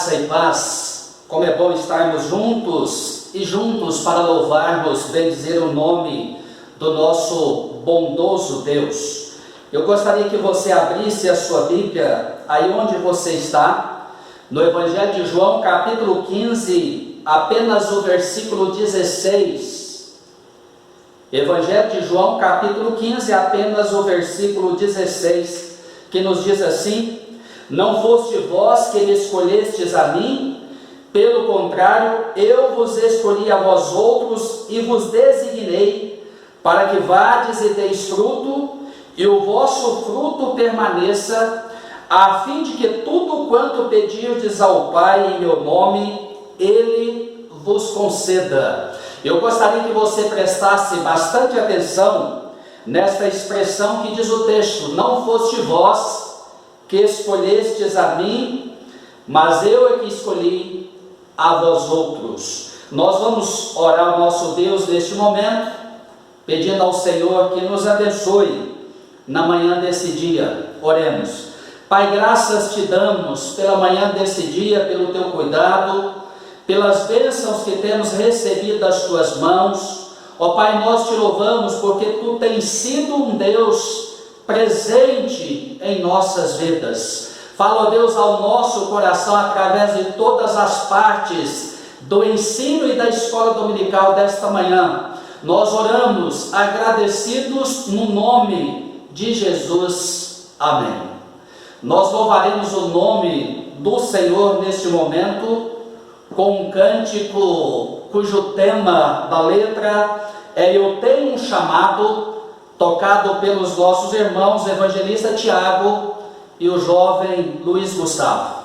Graça e paz, como é bom estarmos juntos e juntos para louvarmos, bendizer o nome do nosso bondoso Deus. Eu gostaria que você abrisse a sua Bíblia, aí onde você está, no Evangelho de João, capítulo 15, apenas o versículo 16. Evangelho de João, capítulo 15, apenas o versículo 16, que nos diz assim: não foste vós que me escolhestes a mim, pelo contrário, eu vos escolhi a vós outros e vos designei, para que vades e deis fruto, e o vosso fruto permaneça, a fim de que tudo quanto pedirdes ao Pai em meu nome, Ele vos conceda. Eu gostaria que você prestasse bastante atenção nesta expressão que diz o texto: não foste vós que escolhestes a mim, mas eu é que escolhi a vós outros. Nós vamos orar ao nosso Deus neste momento, pedindo ao Senhor que nos abençoe na manhã desse dia. Oremos. Pai, graças te damos pela manhã desse dia, pelo teu cuidado, pelas bênçãos que temos recebido das tuas mãos. Ó Pai, nós te louvamos porque tu tens sido um Deus presente em nossas vidas. Fala, ó Deus, ao nosso coração através de todas as partes do ensino e da escola dominical desta manhã. Nós oramos agradecidos no nome de Jesus. Amém. Nós louvaremos o nome do Senhor neste momento com um cântico cujo tema da letra é Eu Tenho um Chamado, tocado pelos nossos irmãos evangelista Tiago e o jovem Luiz Gustavo.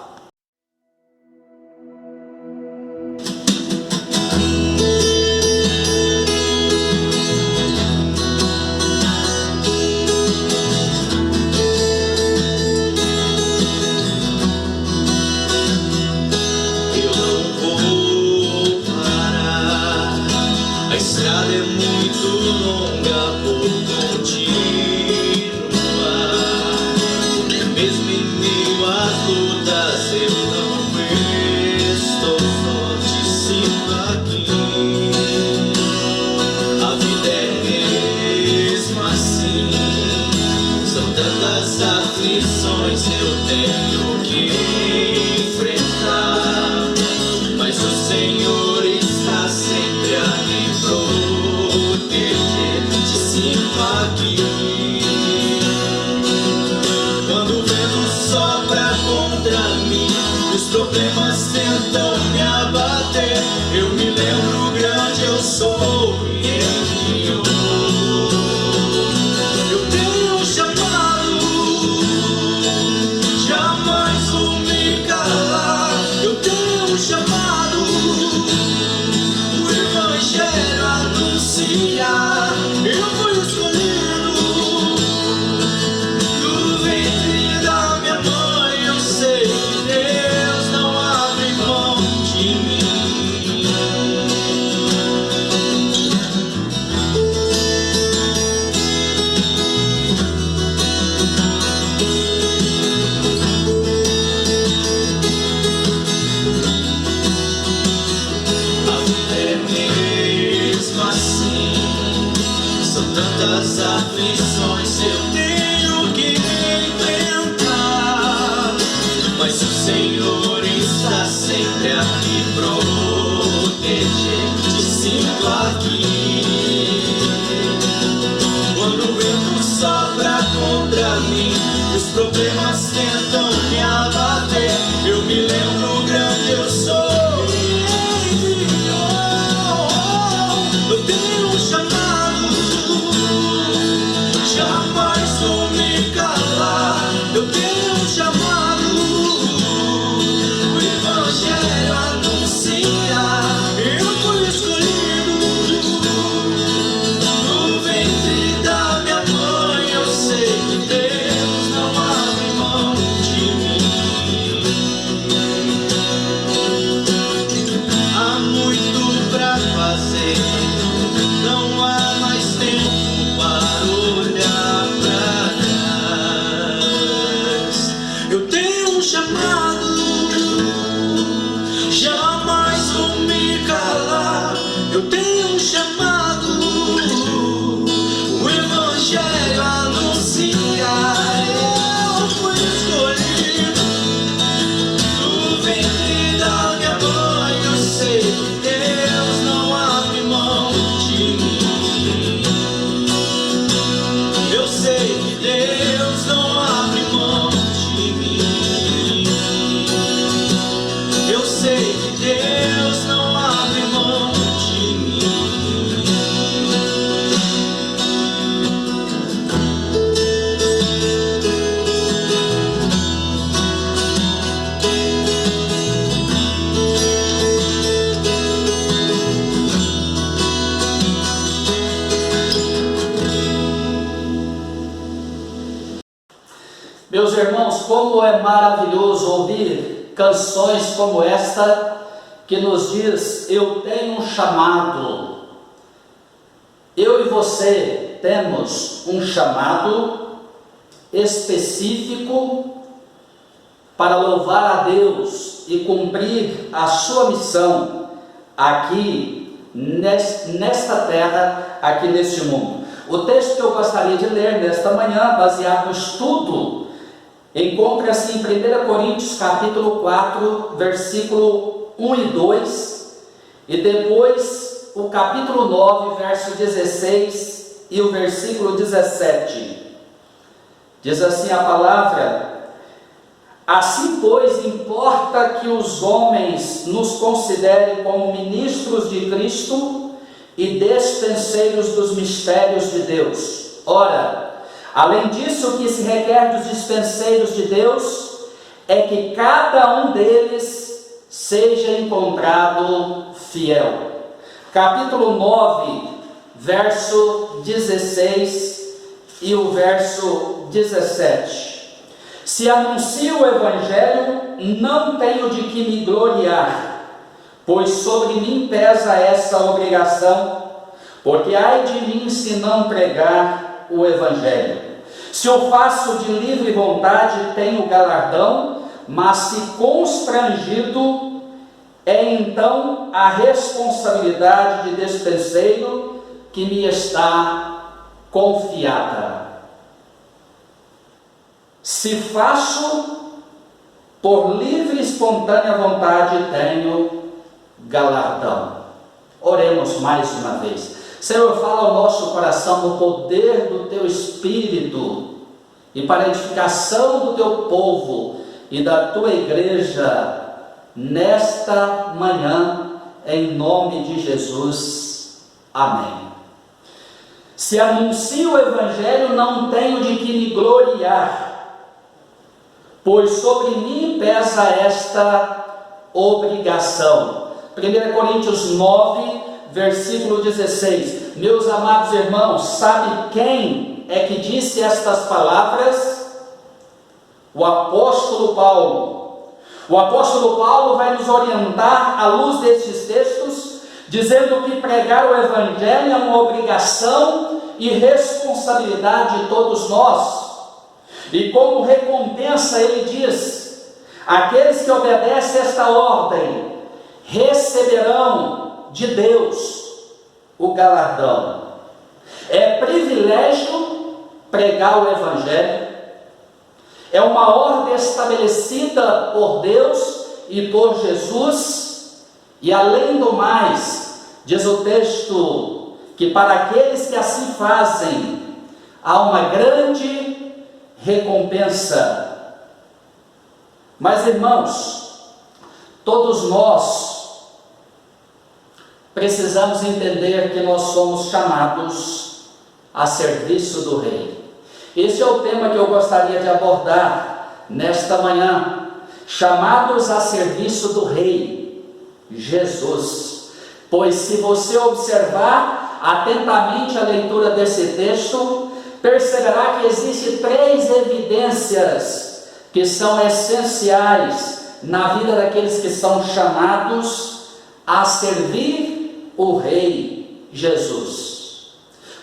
Eu fui Meus irmãos, como é maravilhoso ouvir canções como esta, que nos diz: eu tenho um chamado. Eu e você temos um chamado específico para louvar a Deus e cumprir a sua missão aqui nesta terra, aqui neste mundo. O texto que eu gostaria de ler nesta manhã, baseado no estudo, encontra-se em 1 Coríntios capítulo 4, versículo 1 e 2, e depois o capítulo 9, verso 16 e o versículo 17. Diz assim a palavra: assim, pois, importa que os homens nos considerem como ministros de Cristo e despenseiros dos mistérios de Deus. Ora, além disso, o que se requer dos dispenseiros de Deus é que cada um deles seja encontrado fiel. Capítulo 9, verso 16 e o verso 17. Se anuncio o Evangelho, não tenho de que me gloriar, pois sobre mim pesa essa obrigação, porque ai de mim se não pregar o Evangelho. Se eu faço de livre vontade, tenho galardão, mas se constrangido, é então a responsabilidade de despenseiro que me está confiada. Se faço por livre e espontânea vontade, tenho galardão. Oremos mais uma vez. Senhor, fala ao nosso coração no poder do Teu Espírito e para a edificação do Teu povo e da Tua igreja nesta manhã, em nome de Jesus. Amém. Se anuncio o Evangelho, não tenho de que me gloriar, pois sobre mim pesa esta obrigação. 1 Coríntios 9, versículo 16. Meus amados irmãos, sabe quem é que disse estas palavras? O apóstolo Paulo. O apóstolo Paulo vai nos orientar à luz destes textos, dizendo que pregar o Evangelho é uma obrigação e responsabilidade de todos nós. E como recompensa ele diz: aqueles que obedecem esta ordem receberão de Deus o galardão. É privilégio pregar o Evangelho, é uma ordem estabelecida por Deus e por Jesus, e além do mais, diz o texto, que para aqueles que assim fazem, há uma grande recompensa. Mas, irmãos, todos nós precisamos entender que nós somos chamados a serviço do Rei. Esse é o tema que eu gostaria de abordar nesta manhã. Chamados a serviço do Rei Jesus. Pois se você observar atentamente a leitura desse texto, perceberá que existem 3 evidências que são essenciais na vida daqueles que são chamados a servir o Rei Jesus.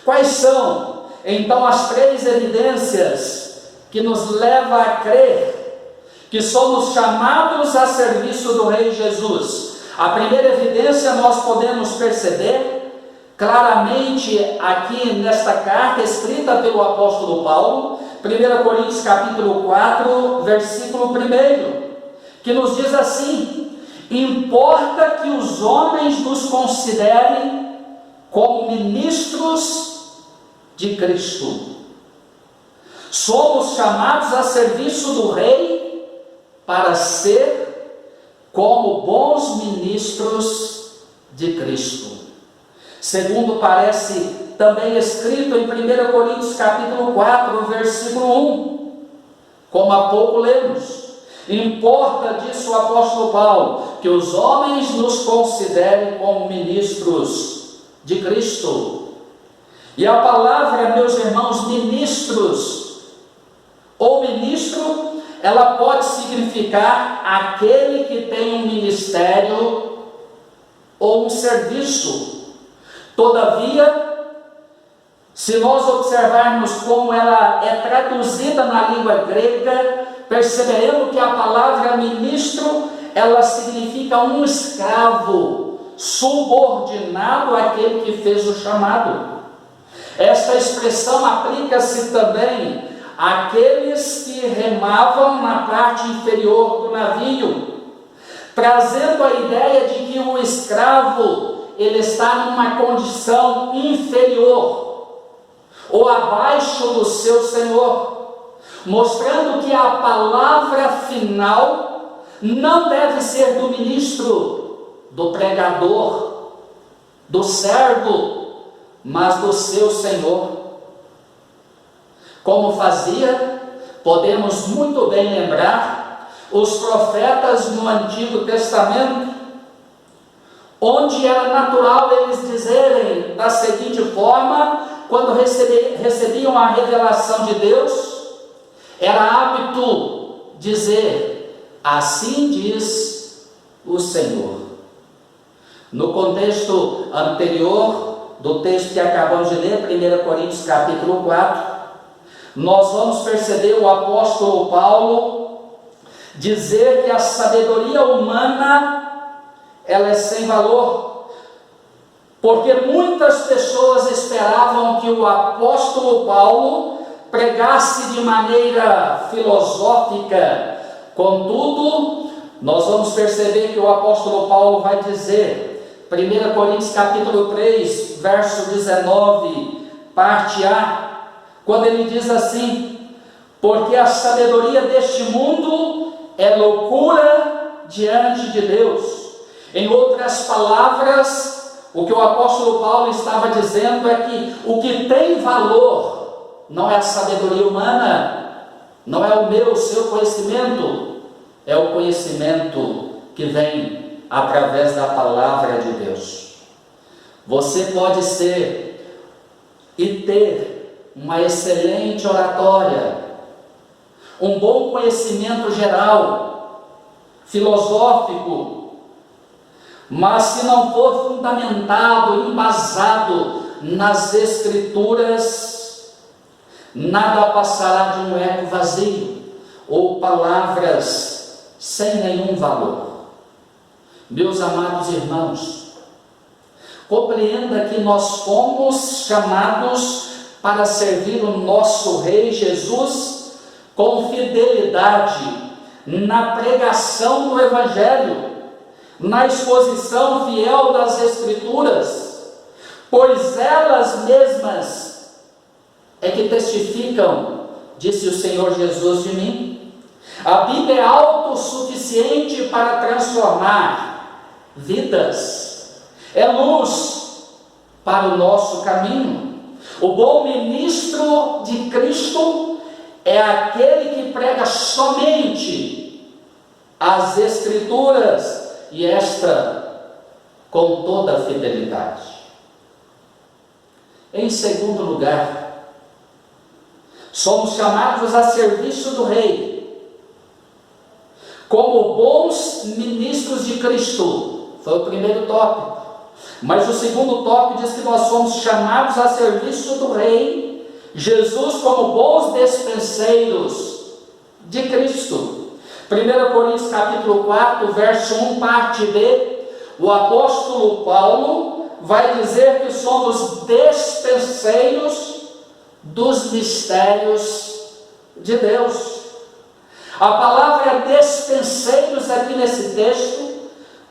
Quais são, então, as 3 evidências que nos levam a crer que somos chamados a serviço do Rei Jesus? A primeira evidência nós podemos perceber claramente aqui nesta carta escrita pelo apóstolo Paulo, 1 Coríntios capítulo 4, versículo 1, que nos diz assim: importa que os homens nos considerem como ministros de Cristo. Somos chamados a serviço do Rei para ser como bons ministros de Cristo. Segundo parece também escrito em 1 Coríntios capítulo 4, versículo 1, como há pouco lemos. Importa, disse o apóstolo Paulo, que os homens nos considerem como ministros de Cristo. E a palavra, meus irmãos, ministros ou ministro ela pode significar aquele que tem um ministério ou um serviço. Todavia, se nós observarmos como ela é traduzida na língua grega, perceberemos que a palavra ministro, ela significa um escravo, subordinado àquele que fez o chamado. Esta expressão aplica-se também àqueles que remavam na parte inferior do navio, trazendo a ideia de que o escravo, ele está numa condição inferior, ou abaixo do seu senhor, mostrando que a palavra final não deve ser do ministro, do pregador, do servo, mas do seu senhor. Como fazia, podemos muito bem lembrar, os profetas no Antigo Testamento, onde era natural eles dizerem da seguinte forma, quando recebiam a revelação de Deus, era hábito dizer, assim diz o Senhor. No contexto anterior do texto que acabamos de ler, 1 Coríntios capítulo 4, nós vamos perceber o apóstolo Paulo dizer que a sabedoria humana, ela é sem valor, porque muitas pessoas esperavam que o apóstolo Paulo pregasse de maneira filosófica. Contudo, nós vamos perceber que o apóstolo Paulo vai dizer, 1 Coríntios capítulo 3, verso 19, parte A, quando ele diz assim, porque a sabedoria deste mundo é loucura diante de Deus. Em outras palavras, o que o apóstolo Paulo estava dizendo é que o que tem valor não é a sabedoria humana, não é o meu, o seu conhecimento, é o conhecimento que vem através da palavra de Deus. Você pode ser e ter uma excelente oratória, um bom conhecimento geral, filosófico, mas se não for fundamentado, embasado nas Escrituras, nada passará de um eco vazio, ou palavras sem nenhum valor. Meus amados irmãos, compreenda que nós fomos chamados para servir o nosso Rei Jesus com fidelidade na pregação do Evangelho, na exposição fiel das Escrituras, pois elas mesmas é que testificam, disse o Senhor Jesus de mim. A Bíblia é autossuficiente para transformar vidas, é luz para o nosso caminho. O bom ministro de Cristo é aquele que prega somente as Escrituras, e esta com toda a fidelidade. Em segundo lugar, somos chamados a serviço do Rei, como bons ministros de Cristo. Foi o primeiro tópico. Mas o segundo tópico diz que nós somos chamados a serviço do Rei, Jesus como bons despenseiros de Cristo. 1 Coríntios capítulo 4, verso 1, parte B, o apóstolo Paulo vai dizer que somos despenseiros dos mistérios de Deus. A palavra despenseiros aqui nesse texto,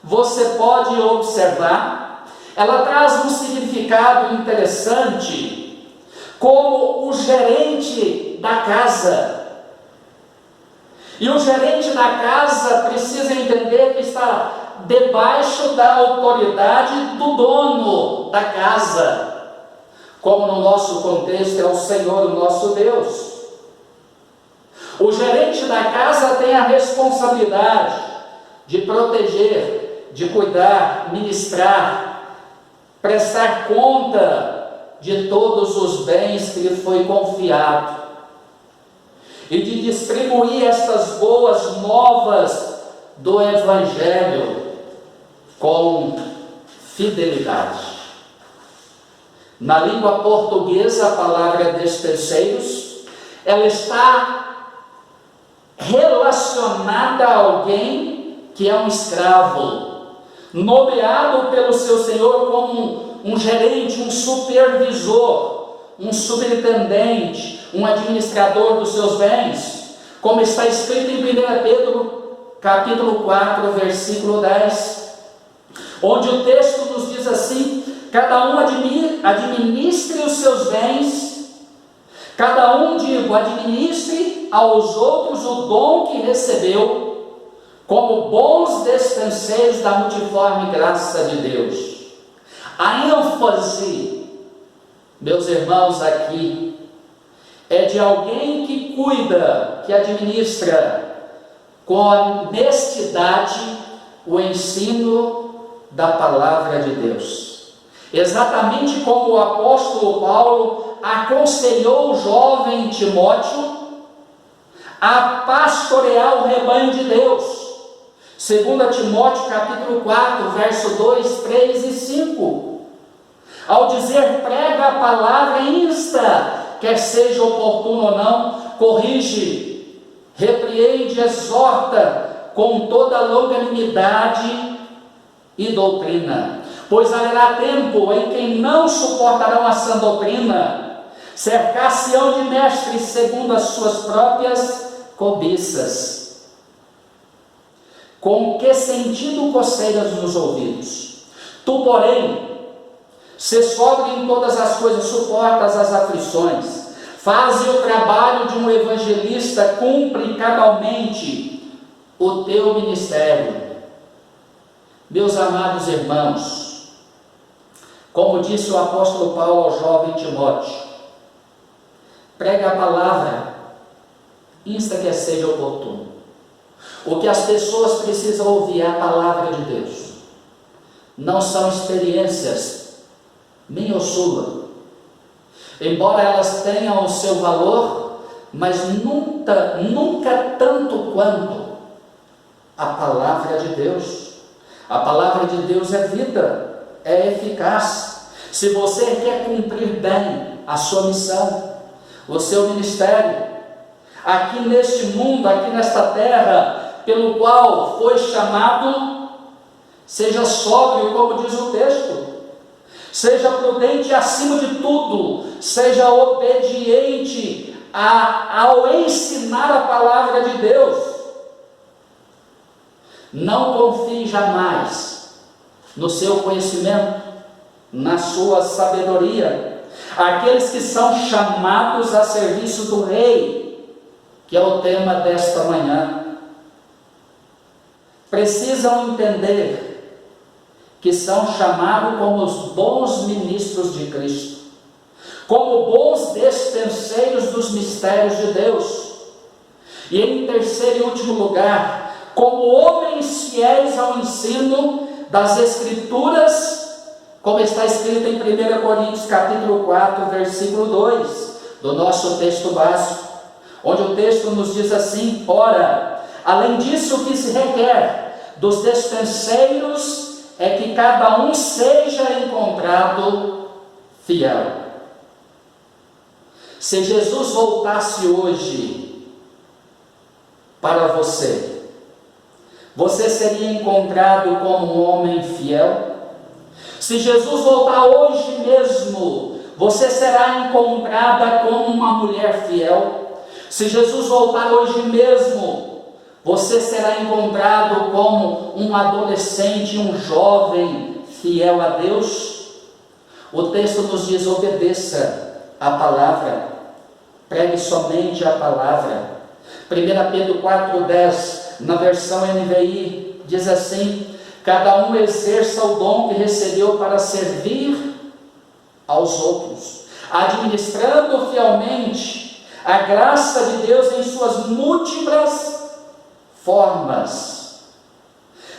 você pode observar, ela traz um significado interessante, como o gerente da casa. E o gerente da casa precisa entender que está debaixo da autoridade do dono da casa, como no nosso contexto é o Senhor, o nosso Deus. O gerente da casa tem a responsabilidade de proteger, de cuidar, ministrar, prestar conta de todos os bens que lhe foi confiado. e de distribuir estas boas novas do Evangelho com fidelidade. Na língua portuguesa, a palavra despenseiros, ela está relacionada a alguém que é um escravo, nomeado pelo seu senhor como um gerente, um supervisor, um superintendente, um administrador dos seus bens, como está escrito em 1 Pedro, capítulo 4, versículo 10, onde o texto nos diz assim: cada um administre os seus bens, cada um, administre aos outros o dom que recebeu, como bons despenseiros da multiforme graça de Deus. A ênfase, meus irmãos, aqui é de alguém que cuida, que administra com honestidade o ensino da palavra de Deus. Exatamente como o apóstolo Paulo aconselhou o jovem Timóteo a pastorear o rebanho de Deus. 2 Timóteo capítulo 4, verso 2, 3 e 5. Ao dizer prega a palavra, insta, quer seja oportuno ou não, corrige, repreende, exorta com toda longanimidade e doutrina. Pois haverá tempo em que não suportarão a sã doutrina, cercar-se-ão de mestres segundo as suas próprias cobiças. Com que sentido coceiras nos ouvidos? Tu, porém, se sóbrio em todas as coisas, suportas as aflições, faze o trabalho de um evangelista, cumpre cabalmente o teu ministério. Meus amados irmãos, como disse o apóstolo Paulo ao jovem Timóteo, prega a palavra, insta que seja oportuno. O que as pessoas precisam ouvir é a palavra de Deus, não são experiências minha ou sua, embora elas tenham o seu valor, mas nunca tanto quanto a palavra de Deus. A palavra de Deus é vida, é eficaz. Se você quer cumprir bem a sua missão, o seu ministério, aqui neste mundo, aqui nesta terra, pelo qual foi chamado, seja sóbrio, como diz o texto, seja prudente acima de tudo, seja obediente ao ensinar a palavra de Deus. Não confie jamais no seu conhecimento, na sua sabedoria. Aqueles que são chamados a serviço do Rei, que é o tema desta manhã, precisam entender que são chamados como os bons ministros de Cristo, como bons despenseiros dos mistérios de Deus, e em terceiro e último lugar, como homens fiéis ao ensino das Escrituras, como está escrito em 1 Coríntios capítulo 4, versículo 2, do nosso texto básico, onde o texto nos diz assim: ora, além disso, o que se requer dos despenseiros é que cada um seja encontrado fiel. Se Jesus voltasse hoje para você, você seria encontrado como um homem fiel? Se Jesus voltar hoje mesmo, você será encontrada como uma mulher fiel? Se Jesus voltar hoje mesmo, você será encontrado como um adolescente, um jovem fiel a Deus? O texto nos diz: obedeça a palavra, pregue somente a palavra. 1 Pedro 4,10, na versão NVI, diz assim: cada um exerça o dom que recebeu para servir aos outros, administrando fielmente a graça de Deus em suas múltiplas formas.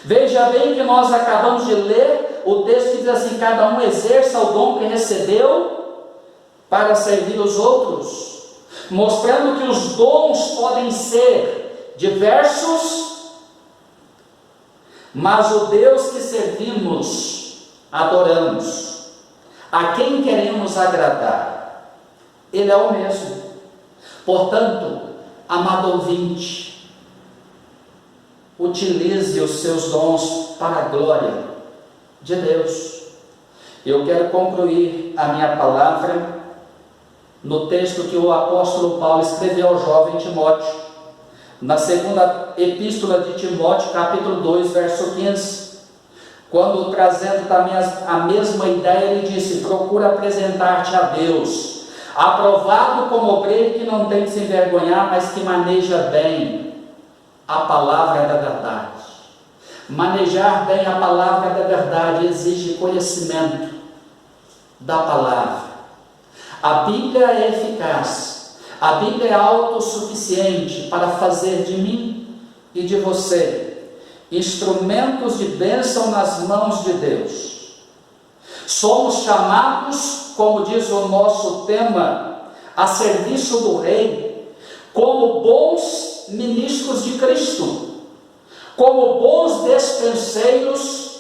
Veja bem que nós acabamos de ler o texto que diz assim: cada um exerça o dom que recebeu para servir os outros. mostrando que os dons podem ser diversos, mas o Deus que servimos, adoramos, a quem queremos agradar, Ele é o mesmo. Portanto, amado ouvinte, utilize os seus dons para a glória de Deus. Eu quero concluir a minha palavra no texto que o apóstolo Paulo escreveu ao jovem Timóteo, na segunda epístola de Timóteo, capítulo 2, verso 15, quando, trazendo também a mesma ideia, ele disse: procura apresentar-te a Deus, aprovado como obreiro que não tem que se envergonhar, mas que maneja bem a palavra da verdade. Manejar bem a palavra da verdade exige conhecimento da palavra. A Bíblia é eficaz, a Bíblia é autossuficiente para fazer de mim e de você instrumentos de bênção nas mãos de Deus. Somos chamados, como diz o nosso tema, a serviço do Rei, como bons ministros de Cristo, como bons despenseiros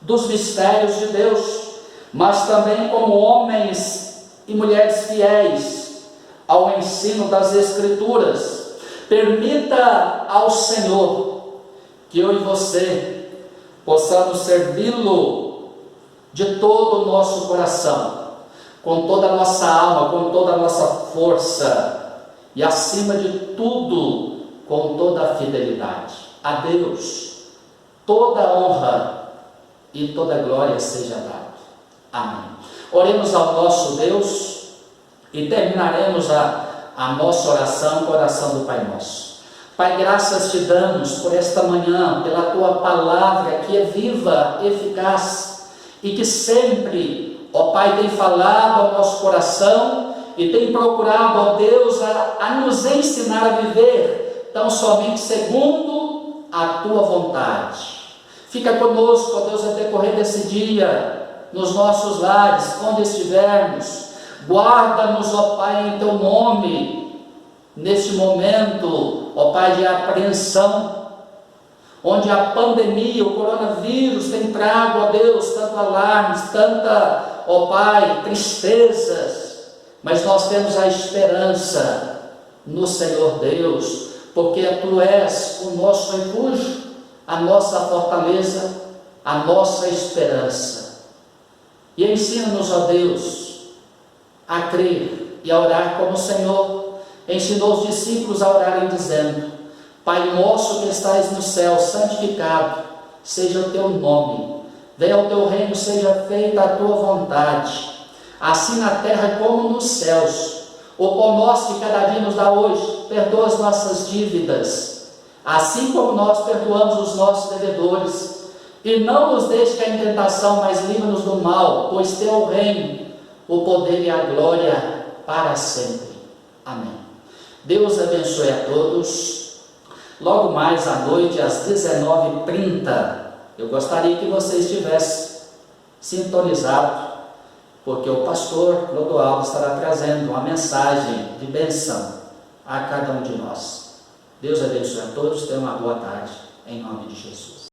dos mistérios de Deus, mas também como homens e mulheres fiéis ao ensino das Escrituras. Permita ao Senhor que eu e você possamos servi-lo de todo o nosso coração, com toda a nossa alma, com toda a nossa força e, acima de tudo, com toda a fidelidade. A Deus toda a honra e toda a glória seja dada. Amém. Oremos ao nosso Deus e terminaremos a nossa oração com a oração do Pai Nosso. Pai, graças te damos por esta manhã, pela tua palavra que é viva, eficaz e que sempre, ó Pai, tem falado ao nosso coração e tem procurado, ó Deus, a nos ensinar a viver tão somente segundo a tua vontade. Fica conosco, ó Deus, a decorrer desse dia, nos nossos lares, onde estivermos. Guarda-nos, ó Pai, em teu nome, neste momento, ó Pai, de apreensão, onde a pandemia, o coronavírus tem trago, ó Deus, tanto alarmes, tanta, ó Pai, tristezas, mas nós temos a esperança no Senhor Deus, porque Tu és o nosso refúgio, a nossa fortaleza, a nossa esperança. E ensina-nos, ó Deus, a crer e a orar como o Senhor ensinou os discípulos a orarem dizendo: Pai nosso que estais no céu, santificado seja o teu nome, venha o teu reino, seja feita a tua vontade, assim na terra como nos céus. O pão nosso que cada dia nos dá hoje, perdoa as nossas dívidas, assim como nós perdoamos os nossos devedores, e não nos deixe cair em tentação, mas livra-nos do mal, pois teu é o reino, o poder e a glória para sempre. Amém. Deus abençoe a todos. Logo mais à noite, às 19h30, eu gostaria que você estivesse sintonizado, porque o pastor Clodoaldo estará trazendo uma mensagem de bênção a cada um de nós. Deus abençoe a todos, tenham uma boa tarde, em nome de Jesus.